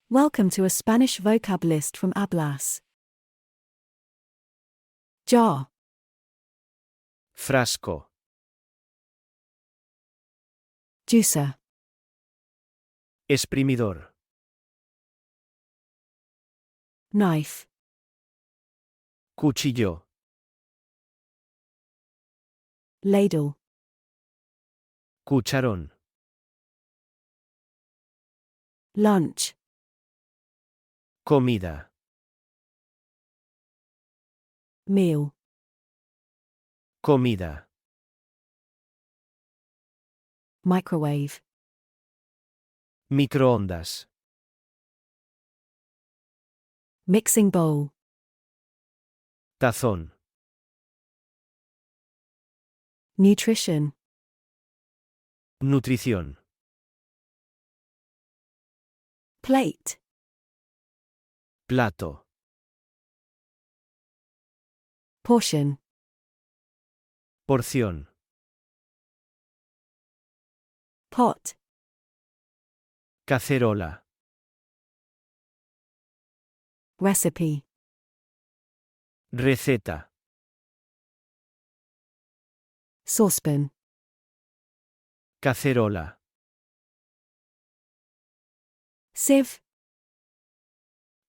Welcome to a Spanish vocab list from Ablas. Jar, Frasco. juicer, Exprimidor. knife, Cuchillo. ladle, Cucharón. lunch, Comida. meal, Comida. microwave, Microondas. mixing bowl, Tazón. nutrition, Nutrición. plate, Plato. portion, Porción. pot, Cacerola. recipe, Receta. saucepan, Cacerola. sieve,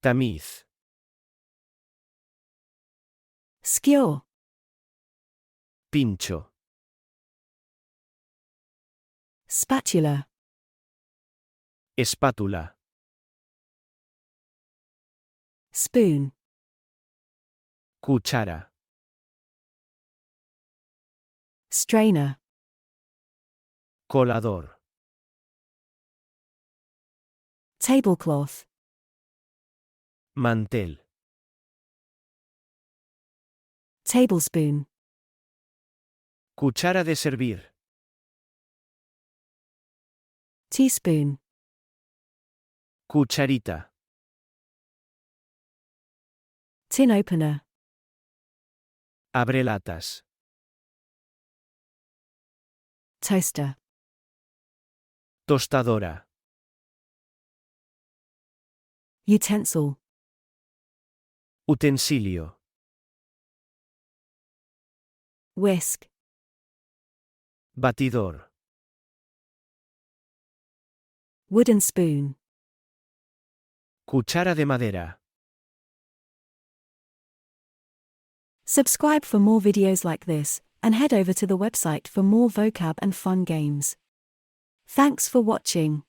Tamiz. skewer, Pincho. spatula, Espátula. spoon, Cuchara. strainer, Colador. tablecloth, Mantel. tablespoon, Cuchara de servir. teaspoon, Cucharita. tin opener, Abrelatas. toaster, Tostadora. utensil, Utensilio. whisk, Batidor. wooden spoon. Cuchara de madera. Subscribe for more videos like this, and head over to the website for more vocab and fun games. Thanks for watching.